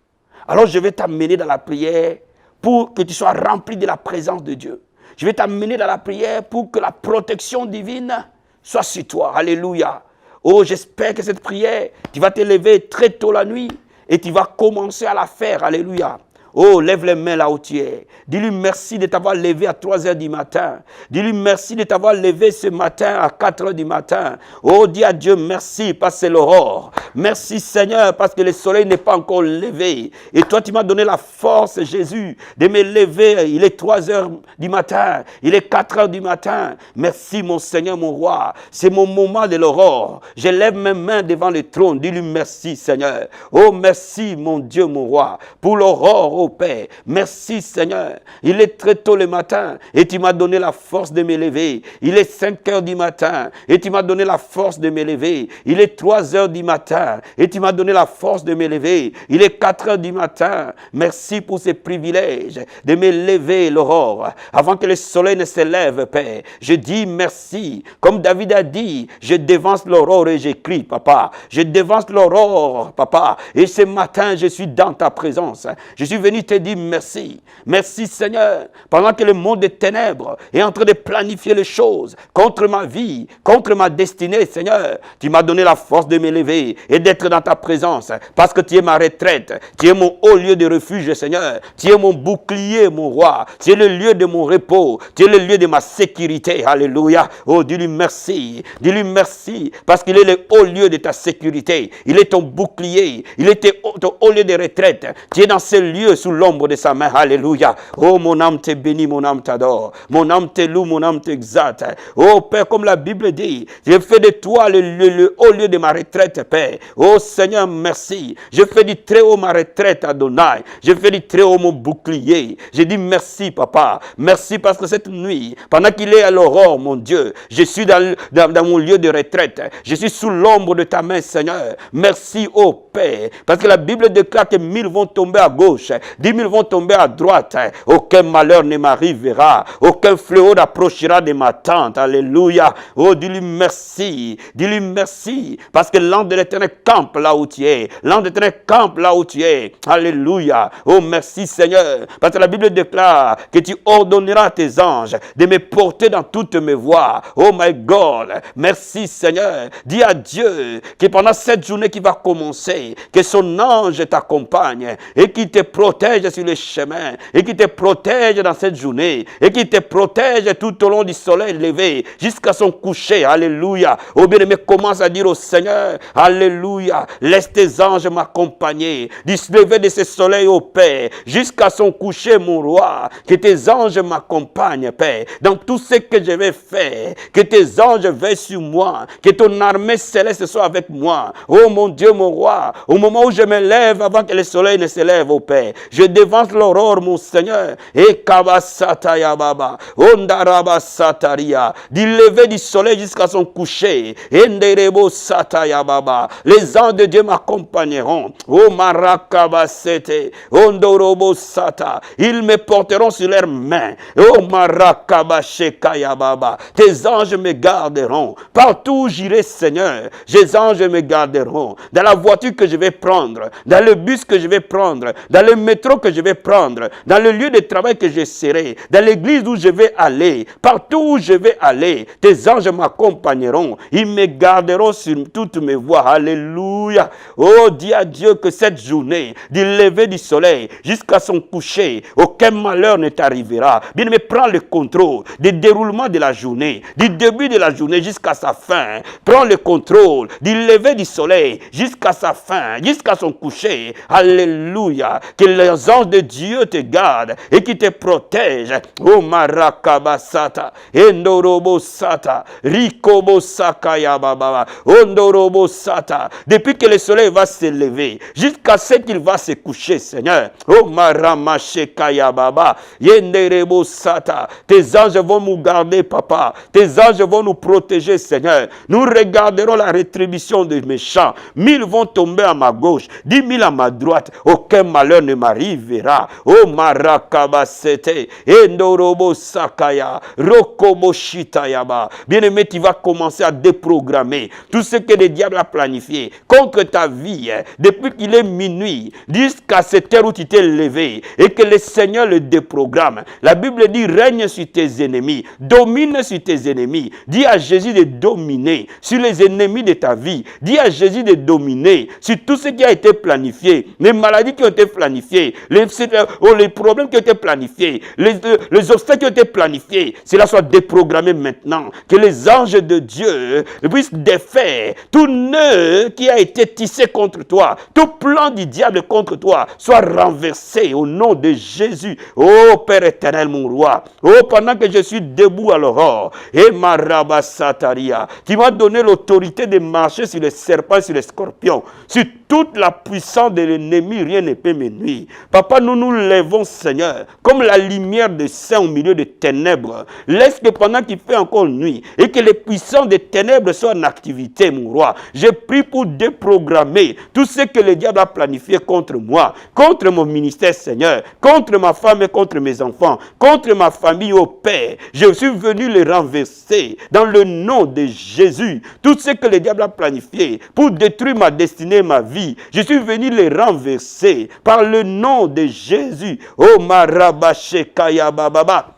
Alors je vais t'amener dans la prière pour que tu sois rempli de la présence de Dieu. Je vais t'amener dans la prière pour que la protection divine soit sur toi. Alléluia. Oh, j'espère que cette prière, tu vas te lever très tôt la nuit et tu vas commencer à la faire. Alléluia. Oh, lève les mains là où tu es. Dis-lui merci de t'avoir levé à 3h du matin. Dis-lui merci de t'avoir levé ce matin à 4h du matin. Oh, dis à Dieu merci parce que c'est l'aurore. Merci Seigneur parce que le soleil n'est pas encore levé. Et toi, tu m'as donné la force, Jésus, de me lever. Il est 3h du matin. Il est 4h du matin. Merci mon Seigneur, mon roi. C'est mon moment de l'aurore. Je lève mes mains devant le trône. Dis-lui merci Seigneur. Oh, merci mon Dieu, mon roi, pour l'aurore. Père, merci Seigneur, il est très tôt le matin et tu m'as donné la force de me lever. Il est 5h du matin et tu m'as donné la force de me lever. Il est 3h du matin et tu m'as donné la force de me lever. Il est 4h du matin. Merci pour ce privilège de me lever l'aurore avant que le soleil ne se lève, Père. Je dis merci. Comme David a dit, je dévance l'aurore et j'écris, Papa. Je dévance l'aurore, Papa. Et ce matin, je suis dans ta présence. Je suis venu te dire merci. Merci Seigneur. Pendant que le monde des ténèbres est en train de planifier les choses contre ma vie, contre ma destinée, Seigneur, tu m'as donné la force de me lever et d'être dans ta présence parce que tu es ma retraite. Tu es mon haut lieu de refuge, Seigneur. Tu es mon bouclier, mon roi. Tu es le lieu de mon repos. Tu es le lieu de ma sécurité. Alléluia. Oh, dis-lui merci. Dis-lui merci parce qu'il est le haut lieu de ta sécurité. Il est ton bouclier. Il est ton haut lieu de retraite. Tu es dans ce lieu sous l'ombre de sa main. Alléluia. Oh, mon âme te bénit, mon âme t'adore. Mon âme te loue, mon âme t'exalte. Oh, Père, comme la Bible dit, je fais de toi le haut lieu de ma retraite, Père. Oh, Seigneur, merci. Je fais du très haut ma retraite, Adonai. Je fais du très haut mon bouclier. Je dis merci, Papa. Merci parce que cette nuit, pendant qu'il est à l'aurore, mon Dieu, je suis dans mon lieu de retraite. Je suis sous l'ombre de ta main, Seigneur. Merci, oh Père, parce que la Bible déclare que 1000 vont tomber à gauche 10 000 vont tomber à droite. Aucun malheur ne m'arrivera. Aucun fléau n'approchera de ma tente. Alléluia. Oh, dis-lui merci. Dis-lui merci. Parce que l'ange de l'Éternel campe là où tu es. L'ange de l'Éternel campe là où tu es. Alléluia. Oh, merci Seigneur. Parce que la Bible déclare que tu ordonneras à tes anges de me porter dans toutes mes voies. Oh my God. Merci Seigneur. Dis à Dieu que pendant cette journée qui va commencer, que son ange t'accompagne et qui te protège sur le chemin et qui te protège dans cette journée et qui te protège tout au long du soleil levé jusqu'à son coucher. Alléluia. Oh bien-aimé, commence à dire au Seigneur, alléluia, laisse tes anges m'accompagner du lever de ce soleil au Père jusqu'à son coucher, mon roi. Que tes anges m'accompagnent, Père, dans tout ce que je vais faire. Que tes anges veillent sur moi. Que ton armée céleste soit avec moi. Oh mon Dieu, mon roi, au moment où je me lève avant que le soleil ne se lève, au Père, je devance l'aurore, mon Seigneur. Et kabasataya baba, ondaraba sataria, du lever du soleil jusqu'à son coucher. Enderebo sataya baba, les anges de Dieu m'accompagneront. Oh marakabasete, ondorobo sata, ils me porteront sur leurs mains. Oh marakabashekaya baba, tes anges me garderont. Partout où j'irai, Seigneur, tes anges me garderont. Dans la voiture que je vais prendre, dans le bus que je vais prendre, dans le métro que je vais prendre, dans le lieu de travail que je serai, dans l'église où je vais aller, partout où je vais aller, tes anges m'accompagneront. Ils me garderont sur toutes mes voies. Alléluia. Oh, dis à Dieu que cette journée, du lever du soleil jusqu'à son coucher, aucun malheur ne t'arrivera. Bien-aimé, prends le contrôle du déroulement de la journée, du début de la journée jusqu'à sa fin. Prends le contrôle du lever du soleil jusqu'à sa fin, jusqu'à son coucher. Alléluia. Que les anges de Dieu te gardent et qui te protègent. Oh marakabasata, endorobo sata, rikobo sakaya baba, ondorobo sata. Depuis que le soleil va se lever jusqu'à ce qu'il va se coucher, Seigneur. Oh maramashekaya baba, yenderebo sata. Tes anges vont nous garder, papa. Tes anges vont nous protéger, Seigneur. Nous regarderons la rétribution des méchants. 1000 vont tomber à ma gauche, 10 000 à ma droite. Aucun malheur ne m'arrivera. Oh marakabasete, endorobo sakaya, rokobo shitayaba. Bien-aimé, tu vas commencer à déprogrammer tout ce que le diable a planifié contre ta vie depuis qu'il est minuit jusqu'à cette heure où tu t'es levé et que le Seigneur le déprogramme. La Bible dit règne sur tes ennemis, domine sur tes ennemis. Dis à Jésus de dominer sur les ennemis de ta vie. Dis à Jésus de dominer sur tout ce qui a été planifié, les maladies qui ont été planifiées, les problèmes qui ont été planifiés, les obstacles qui ont été planifiés. Cela soit déprogrammé maintenant. Que les anges de Dieu puissent défaire tout nœud qui a été tissé contre toi, tout plan du diable contre toi soit renversé au nom de Jésus. Oh Père éternel, mon roi, oh pendant que je suis debout à l'aurore, et ma rabasataria, qui m'a donné l'autorité de marcher sur les serpents, sur les scorpions, sur toute la puissance de l'ennemi, rien ne peut me nuire. Papa, nous nous levons, Seigneur, comme la lumière de saint au milieu des ténèbres. Laisse que pendant qu'il fait encore nuit et que les puissances des ténèbres soient en activité, mon roi, je prie pour déprogrammer tout ce que le diable a planifié contre moi, contre mon ministère, Seigneur, contre ma femme et contre mes enfants, contre ma famille, au Père. Je suis venu les renverser dans le nom de Jésus. Tout ce que le diable a planifié pour détruire ma destinée, ma vie, je suis venu les renverser par le nom de Jésus. Oh marabashekaya bababa.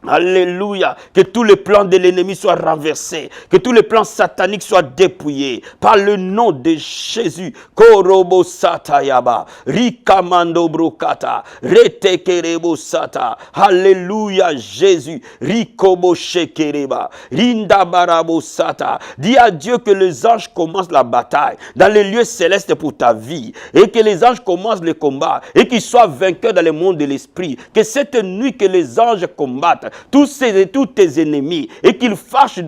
Alléluia. Que tous les plans de l'ennemi soient renversés. Que tous les plans sataniques soient dépouillés. Par le nom de Jésus. Korobo satayaba. Rikamando brokata. Retekerebo sata. Alléluia Jésus. Rikobo shekereba. Rindabarabo sata. Dis à Dieu que les anges commencent la bataille dans les lieux célestes pour ta vie. Et que les anges commencent le combat. Et qu'ils soient vainqueurs dans le monde de l'esprit. Que cette nuit que les anges combattent tous tes ennemis, et qu'ils fassent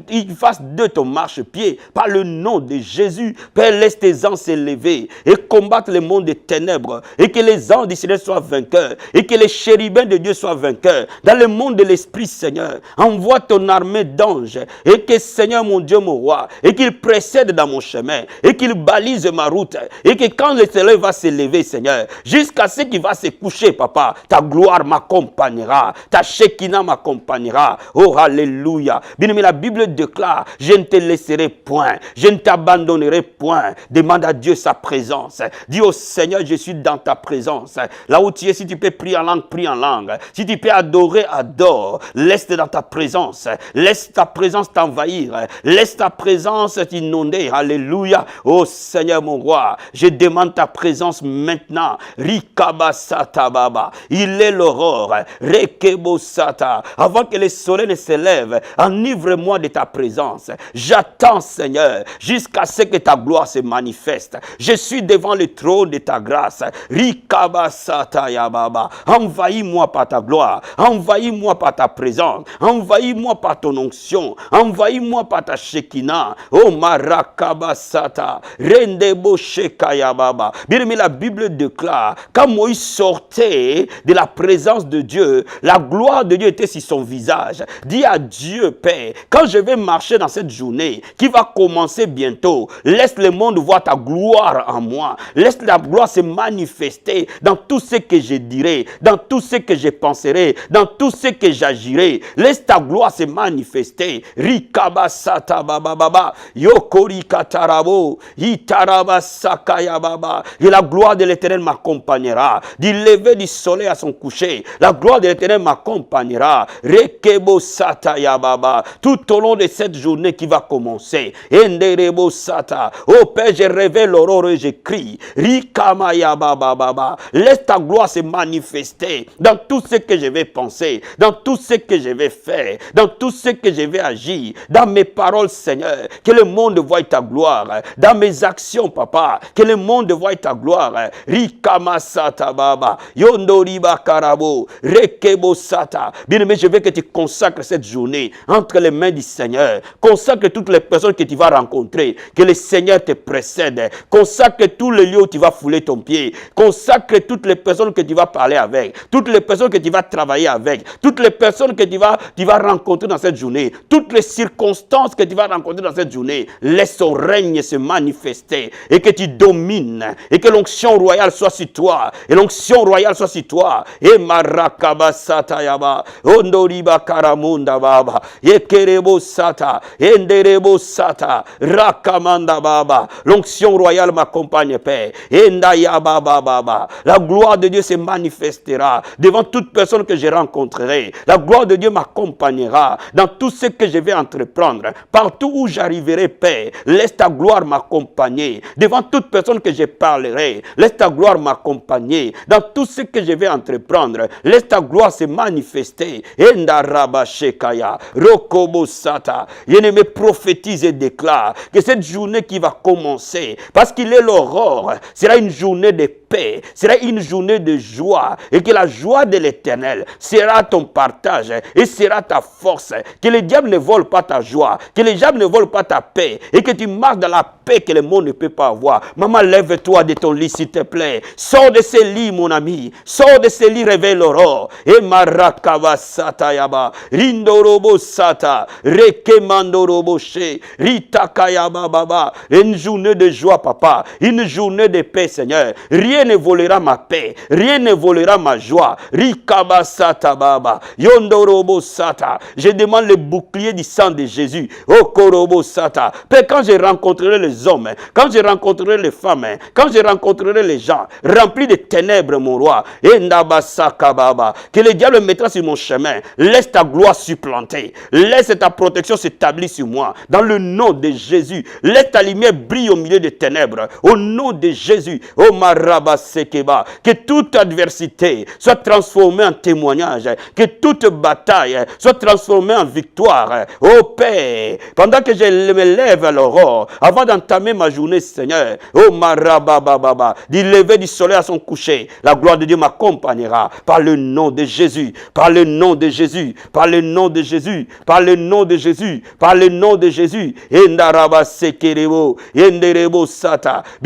de ton marchepied par le nom de Jésus. Père, laisse tes anges s'élever et combattre le monde des ténèbres, et que les anges du Seigneur soient vainqueurs, et que les chérubins de Dieu soient vainqueurs. Dans le monde de l'Esprit, Seigneur, envoie ton armée d'anges, et que, Seigneur mon Dieu, mon roi, et qu'il précède dans mon chemin, et qu'il balise ma route, et que quand le soleil va s'élever, Seigneur, jusqu'à ce qu'il va se coucher, papa, ta gloire m'accompagnera, ta Shekinah m'accompagnera. Oh, alléluia. Bien-aimé, la Bible déclare, je ne te laisserai point, je ne t'abandonnerai point. Demande à Dieu sa présence. Dis au Seigneur, je suis dans ta présence. Là où tu es, si tu peux prier en langue, prie en langue. Si tu peux adorer, adore. Laisse dans ta présence. Laisse ta présence t'envahir. Laisse ta présence t'inonder. Alléluia. Oh Seigneur mon roi, je demande ta présence maintenant. Rikabasata baba. Il est l'aurore. Rekebosata. Avant que le soleil ne se lève, enivre-moi de ta présence. J'attends, Seigneur, jusqu'à ce que ta gloire se manifeste. Je suis devant le trône de ta grâce. Rikabasata yababa. Envahis-moi par ta gloire. Envahis-moi par ta présence. Envahis-moi par ton onction. Envahis-moi par ta Shekinah. Oh marakabasata. Rendebo shekayababa. Bien aimé, la Bible déclare, quand Moïse sortait de la présence de Dieu, la gloire de Dieu était sur son visage. Dis à Dieu, Père, quand je vais marcher dans cette journée qui va commencer bientôt, laisse le monde voir ta gloire en moi. Laisse la gloire se manifester dans tout ce que je dirai, dans tout ce que je penserai, dans tout ce que j'agirai. Laisse ta gloire se manifester. Rikabasata bababa, yokori katarabo, itarabasakaya baba. Et la gloire de l'Éternel m'accompagnera. Du lever du soleil à son coucher, la gloire de l'Éternel m'accompagnera. Rekebo sata ya baba. Tout au long de cette journée qui va commencer. Enderebo sata. Oh Père, je révèle l'aurore et je crie. Rikama ya baba baba. Laisse ta gloire se manifester dans tout ce que je vais penser, dans tout ce que je vais faire, dans tout ce que je vais agir, dans mes paroles, Seigneur. Que le monde voie ta gloire. Dans mes actions, papa. Que le monde voie ta gloire. Rikama sata baba. Yondoriba karabo. Rekebo sata. Bien-aimé, je veux que tu consacres cette journée entre les mains du Seigneur. Consacre toutes les personnes que tu vas rencontrer. Que le Seigneur te précède. Consacre tous les lieux où tu vas fouler ton pied. Consacre toutes les personnes que tu vas parler avec. Toutes les personnes que tu vas travailler avec. Toutes les personnes que tu vas rencontrer dans cette journée. Toutes les circonstances que tu vas rencontrer dans cette journée. Laisse son règne se manifester. Et que tu domines. Et que l'onction royale soit sur toi. Et l'onction royale soit sur toi. Et marakabasata yaba. Ondoriba karamunda baba. Yekerebo sata. Enderebo sata. Rakamanda baba. L'onction royale m'accompagne, Père. Endaya baba baba. La gloire de Dieu se manifestera devant toute personne que je rencontrerai. La gloire de Dieu m'accompagnera dans tout ce que je vais entreprendre. Partout où j'arriverai, Père, laisse ta gloire m'accompagner. Devant toute personne que je parlerai, laisse ta gloire m'accompagner. Dans tout ce que je vais entreprendre, laisse ta gloire se manifester. Endaraba shekaya. Rokobo sata. Bien-aimé, prophétise et déclare que cette journée qui va commencer, parce qu'il est l'aurore, sera une journée de paix, sera une journée de joie, et que la joie de l'Éternel sera ton partage et sera ta force. Que le diable ne vole pas ta joie, que le diable ne vole pas ta paix, et que tu marches dans la paix que le monde ne peut pas avoir. Maman, lève-toi de ton lit, s'il te plaît. Sors de ce lit, mon ami. Sors de ce lit, réveille l'aurore. Et marakava sata yaba, rindorobo sata, rekemandorobo she, ritakayaba baba. Une journée de joie, papa. Une journée de paix, Seigneur. Rien ne volera ma paix. Rien ne volera ma joie. Rikaba sata baba. Yondorobo sata. Je demande le bouclier du sang de Jésus. Okorobo sata. Père, quand je rencontrerai les hommes, quand je rencontrerai les femmes, quand je rencontrerai les gens remplis de ténèbres, mon roi, que le diable mettra sur mon chemin. Laisse ta gloire supplanter. Laisse ta protection s'établir sur moi. Dans le nom de Jésus, laisse ta lumière briller au milieu des ténèbres. Au nom de Jésus, oh maraba sekeba, que toute adversité soit transformée en témoignage, que toute bataille soit transformée en victoire. Oh Père, pendant que je me lève à l'aurore, avant d'entamer ma journée, Seigneur, oh maraba baba, du lever du soleil à son coucher, la gloire de Dieu m'accompagnera par le nom de Jésus, par le nom de Jésus, par le nom de Jésus, par le nom de Jésus, par le nom de Jésus. Bien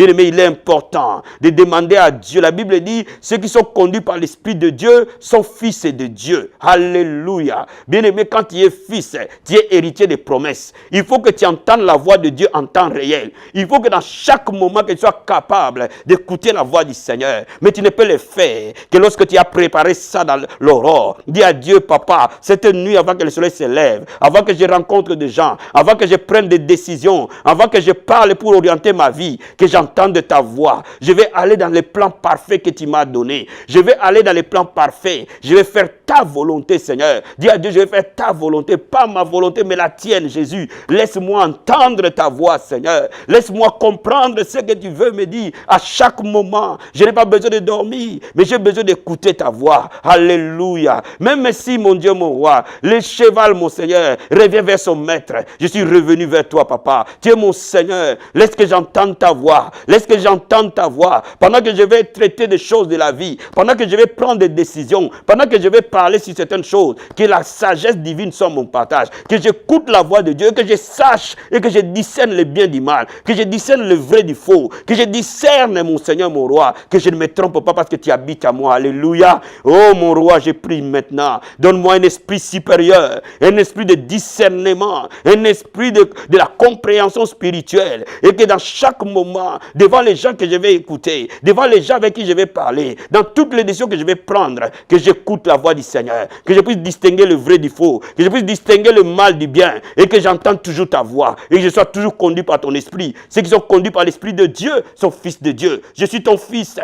aimé, il est important de demander à Dieu. La Bible dit, ceux qui sont conduits par l'Esprit de Dieu sont fils de Dieu. Alléluia. Bien aimé, quand tu es fils, tu es héritier des promesses. Il faut que tu entendes la voix de Dieu en temps réel. Il faut que dans chaque moment, que tu sois capable d'écouter la voix du Seigneur. Mais tu ne peux le faire que lorsque tu as préparé ça dans l'aurore. Dis à Dieu, papa, cette nuit avant que le soleil se lève, avant que je rencontre des gens, avant que je prenne des décisions, avant que je parle pour orienter ma vie, que j'entende ta voix. Je vais aller dans les plans parfaits que tu m'as donnés. Je vais aller dans les plans parfaits. Je vais faire ta volonté, Seigneur. Dis à Dieu, je vais faire ta volonté, pas ma volonté, mais la tienne, Jésus. Laisse-moi entendre ta voix, Seigneur. Laisse-moi comprendre ce que tu veux me dire à chaque moment. Je n'ai pas besoin de dormir, mais j'ai besoin d'écouter ta voix. Alléluia. Même si, mon Dieu, mon roi, le cheval, mon Seigneur, revient vers son maître. Je suis revenu vers toi, papa. Tu es mon Seigneur. Laisse que j'entende ta voix. Laisse que j'entende ta voix. Pendant que je vais traiter des choses de la vie, pendant que je vais prendre des décisions, pendant que je vais parler sur certaines choses, que la sagesse divine soit mon partage, que j'écoute la voix de Dieu, que je sache et que je discerne le bien du mal, que je discerne le vrai du faux, que je discerne, mon Seigneur, mon roi, que je ne me trompe pas parce que tu habites à moi. Alléluia. Oh, mon roi, je prie maintenant. Donne-moi un esprit supérieur, un esprit de discernement, un esprit de la compréhension spirituelle, et que dans chaque moment, devant les gens que je vais écouter, devant les gens avec qui je vais parler, dans toutes les décisions que je vais prendre, que j'écoute la voix du Seigneur, que je puisse distinguer le vrai du faux, que je puisse distinguer le mal du bien, et que j'entende toujours ta voix, et que je sois toujours conduit par ton esprit. Ceux qui sont conduits par l'Esprit de Dieu sont fils de Dieu. Je suis ton fils,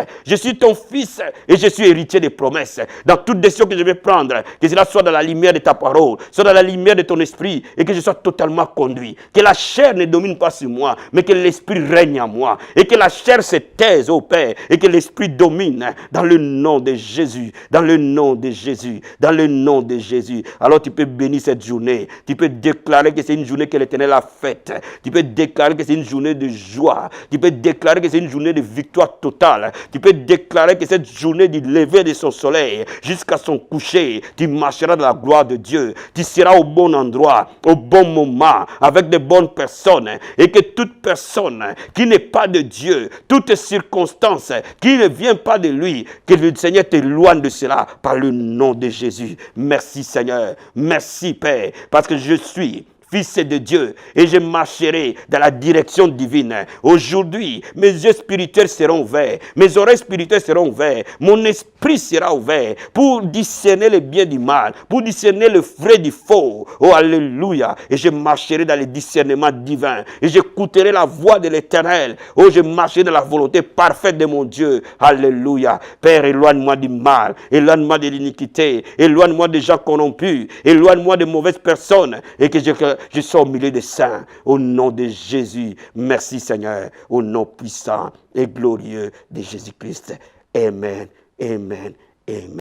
et je suis héritier des promesses. Dans toute décision que je vais prendre, que cela soit dans la lumière de ta parole, soit dans la lumière de ton esprit, et que je sois totalement conduit. Que la chair ne domine pas sur moi, mais que l'esprit règne en moi, et que la chair se taise, ô Père, et que l'esprit domine dans le nom de Jésus, dans le nom de Jésus, dans le nom de Jésus. Alors tu peux bénir cette journée, tu peux déclarer que c'est une journée que l'Éternel a faite, tu peux déclarer que c'est une journée de joie, tu peux déclarer que c'est une journée de victoire totale, tu peux déclarer que cette journée du lever de son soleil jusqu'à son coucher, tu marcheras dans la gloire de Dieu, tu seras au bon endroit, au bon moment, avec de bonnes personnes, et que toute personne qui n'est pas de Dieu, toute circonstance qui ne vient pas de lui, que le Seigneur t'éloigne de cela par le nom de Jésus. Merci Seigneur, merci Père, parce que je suis fils de Dieu, et je marcherai dans la direction divine. Aujourd'hui, mes yeux spirituels seront ouverts, mes oreilles spirituelles seront ouvertes, mon esprit sera ouvert pour discerner le bien du mal, pour discerner le vrai du faux. Oh, alléluia. Et je marcherai dans le discernement divin, et j'écouterai la voix de l'Éternel. Oh, je marcherai dans la volonté parfaite de mon Dieu. Alléluia. Père, éloigne-moi du mal, éloigne-moi de l'iniquité, éloigne-moi des gens corrompus, éloigne-moi de mauvaises personnes, et que je sois au milieu des saints, au nom de Jésus. Merci Seigneur, au nom puissant et glorieux de Jésus-Christ. Amen, amen, amen.